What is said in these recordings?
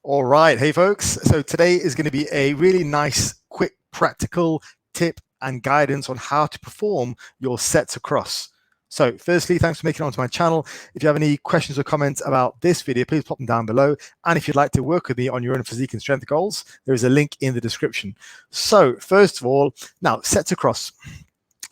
All right, hey folks. So today is going to be a really nice, quick, practical tip and guidance on how to perform your sets across. So firstly, thanks for making it onto my channel. If you have any questions or comments about this video, please pop them down below. And if you'd like to work with me on your own physique and strength goals, there is a link in the description. So first of all, now sets across.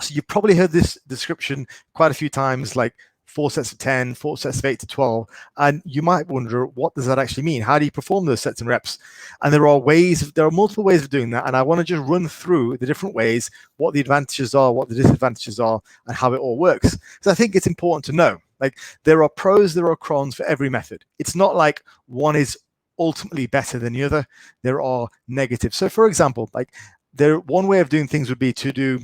So you've probably heard this description quite a few times, like 4 sets of 10, 4 sets of 8 to 12. And you might wonder, what does that actually mean? How do you perform those sets and reps? And there are multiple ways of doing that. And I want to just run through the different ways, what the advantages are, what the disadvantages are, and how it all works. Because I think it's important to know, like, there are pros, there are cons for every method. It's not like one is ultimately better than the other. There are negatives. So for example, like, one way of doing things would be to do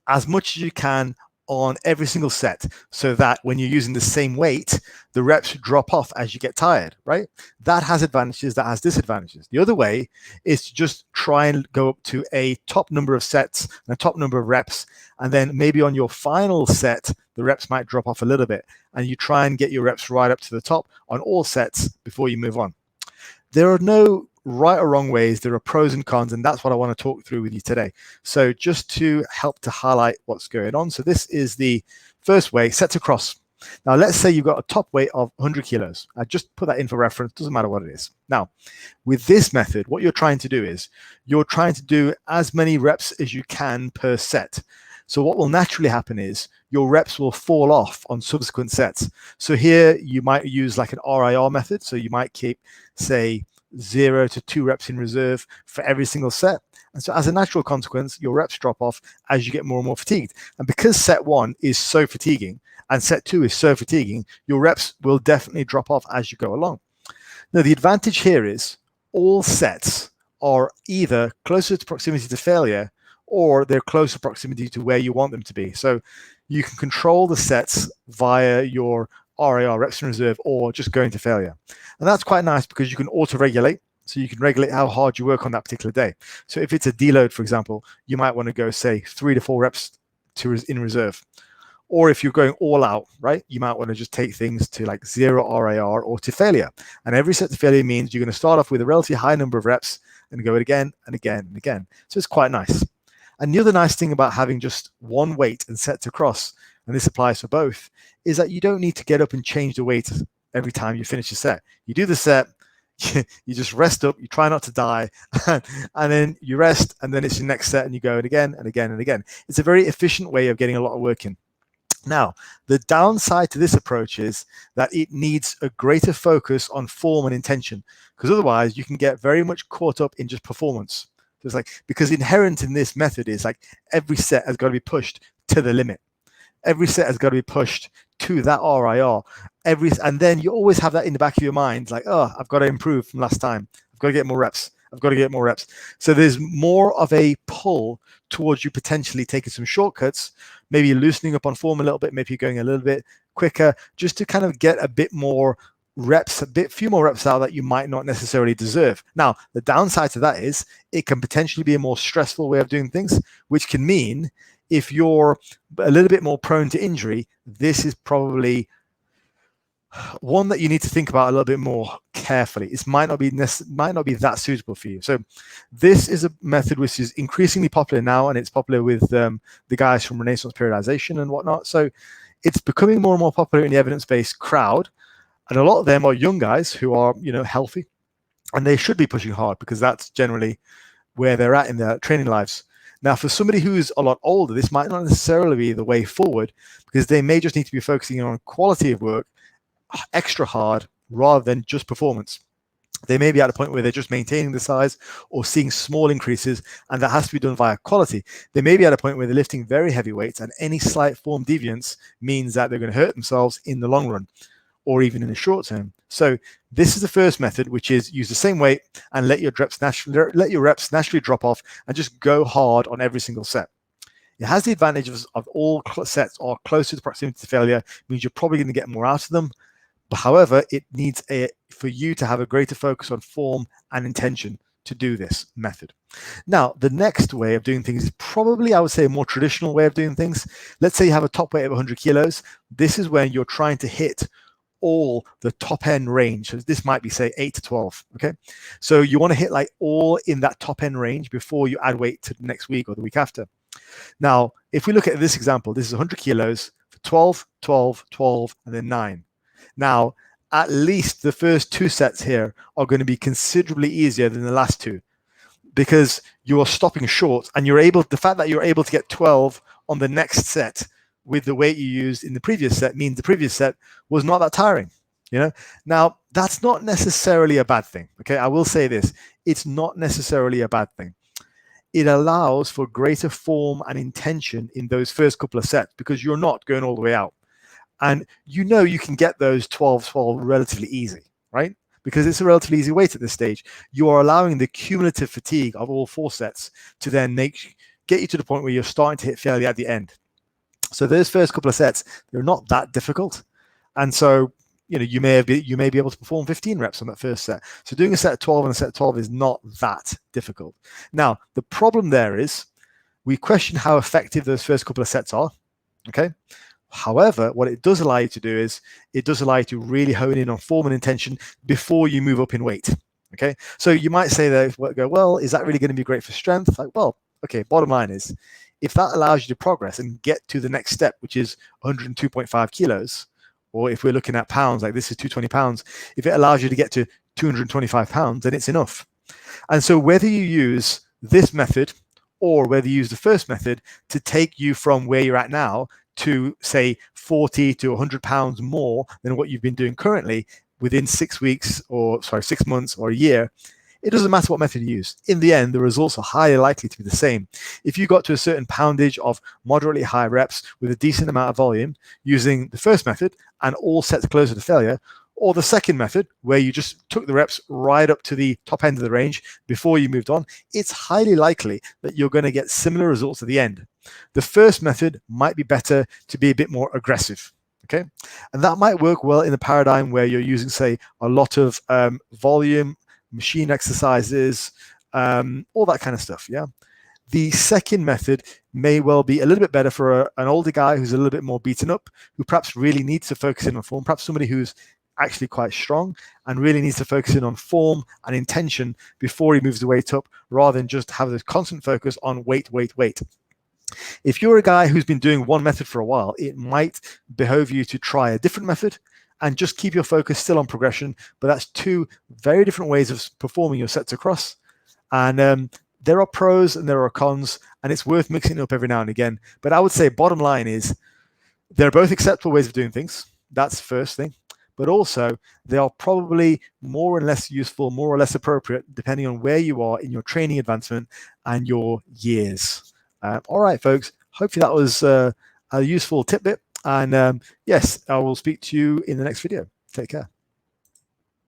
as much as you can on every single set, so that when you're using the same weight, the reps drop off as you get tired, right? That has advantages, that has disadvantages. The other way is to just try and go up to a top number of sets and a top number of reps, and then maybe on your final set, the reps might drop off a little bit, and you try and get your reps right up to the top on all sets before you move on. There are no right or wrong ways. There are pros and cons, and that's what I want to talk through with you today. So just to help to highlight what's going on. So this is the first way, sets across. Now, let's say you've got a top weight of 100 kilos. I just put that in for reference, doesn't matter what it is. Now, with this method, what you're trying to do is you're trying to do as many reps as you can per set. So what will naturally happen is your reps will fall off on subsequent sets. So here you might use like an RIR method. So you might keep, say, 0 to 2 reps in reserve for every single set. And so as a natural consequence, your reps drop off as you get more and more fatigued. And because set 1 is so fatiguing and set 2 is so fatiguing, your reps will definitely drop off as you go along. Now, the advantage here is all sets are either closer to proximity to failure or they're closer proximity to where you want them to be. So you can control the sets via your RIR, reps in reserve, or just going to failure. And that's quite nice because you can auto-regulate. So you can regulate how hard you work on that particular day. So if it's a deload, for example, you might want to go, say, 3 to 4 reps in reserve. Or if you're going all out, right, you might want to just take things to like 0 RIR or to failure. And every set to failure means you're going to start off with a relatively high number of reps and go it again and again and again. So it's quite nice. And the other nice thing about having just one weight and sets across, and this applies for both, is that you don't need to get up and change the weight every time you finish a set. You do the set, you just rest up, you try not to die, and then you rest, and then it's your next set, and you go it again and again and again. It's a very efficient way of getting a lot of work in. Now, the downside to this approach is that it needs a greater focus on form and intention, because otherwise you can get very much caught up in just performance. So it's like, because inherent in this method is like every set has got to be pushed to the limit. Every set has got to be pushed to that RIR. And then you always have that in the back of your mind, like, oh, I've got to improve from last time. I've got to get more reps. I've got to get more reps. So there's more of a pull towards you potentially taking some shortcuts, maybe loosening up on form a little bit, maybe going a little bit quicker, just to kind of get a bit more reps, few more reps out that you might not necessarily deserve. Now, the downside to that is it can potentially be a more stressful way of doing things, which can mean if you're a little bit more prone to injury, this is probably one that you need to think about a little bit more carefully. It might not be that suitable for you. So this is a method which is increasingly popular now, and it's popular with the guys from Renaissance Periodization and whatnot. So it's becoming more and more popular in the evidence-based crowd, and a lot of them are young guys who are, healthy, and they should be pushing hard because that's generally where they're at in their training lives. Now, for somebody who's a lot older, this might not necessarily be the way forward, because they may just need to be focusing on quality of work, extra hard, rather than just performance. They may be at a point where they're just maintaining the size or seeing small increases, and that has to be done via quality. They may be at a point where they're lifting very heavy weights, and any slight form deviance means that they're going to hurt themselves in the long run, or even in the short term. So this is the first method, which is use the same weight and let your reps naturally drop off and just go hard on every single set. It has the advantage of all sets are closer to proximity to failure, means you're probably going to get more out of them. But however, it needs for you to have a greater focus on form and intention to do this method. Now, the next way of doing things is probably, I would say, a more traditional way of doing things. Let's say you have a top weight of 100 kilos. This is when you're trying to hit all the top end range. So this might be say 8 to 12. Okay, so you want to hit like all in that top end range before you add weight to the next week or the week after. Now, if we look at this example, this is 100 kilos for 12, 12, 12, and then 9. Now, at least the first 2 sets here are going to be considerably easier than the last 2, because you're stopping short, and the fact that you're able to get 12 on the next set with the weight you used in the previous set means the previous set was not that tiring. Now that's not necessarily a bad thing. Okay, I will say this: it's not necessarily a bad thing. It allows for greater form and intention in those first couple of sets because you're not going all the way out, and you can get those 12-12 relatively easy, right? Because it's a relatively easy weight at this stage. You are allowing the cumulative fatigue of all 4 sets to then get you to the point where you're starting to hit failure at the end. So those first couple of sets, they're not that difficult, and so you may be able to perform 15 reps on that first set. So doing a set of 12 and a set of 12 is not that difficult. Now the problem there is we question how effective those first couple of sets are. Okay. However, what it does allow you to do is it does allow you to really hone in on form and intention before you move up in weight. Okay, so you might say that, well, is that really going to be great for strength? Like, well, okay, bottom line is, if that allows you to progress and get to the next step, which is 102.5 kilos, or if we're looking at pounds, like this is 220 pounds, if it allows you to get to 225 pounds, then it's enough. And so whether you use this method or whether you use the first method to take you from where you're at now to say 40 to 100 pounds more than what you've been doing currently within 6 months or a year, it doesn't matter what method you use. In the end, the results are highly likely to be the same. If you got to a certain poundage of moderately high reps with a decent amount of volume using the first method and all sets closer to failure, or the second method where you just took the reps right up to the top end of the range before you moved on, it's highly likely that you're going to get similar results at the end. The first method might be better to be a bit more aggressive. Okay, and that might work well in a paradigm where you're using, say, a lot of volume, machine exercises, all that kind of stuff. Yeah, the second method may well be a little bit better for an older guy who's a little bit more beaten up, who perhaps really needs to focus in on form, perhaps somebody who's actually quite strong and really needs to focus in on form and intention before he moves the weight up, rather than just have this constant focus on weight. If you're a guy who's been doing one method for a while, it might behove you to try a different method and just keep your focus still on progression. But that's 2 very different ways of performing your sets across. And there are pros and there are cons, and it's worth mixing it up every now and again. But I would say bottom line is they're both acceptable ways of doing things. That's the first thing. But also they are probably more and less useful, more or less appropriate, depending on where you are in your training advancement and your years. All right, folks, hopefully that was a useful tidbit. And yes, I will speak to you in the next video. Take care.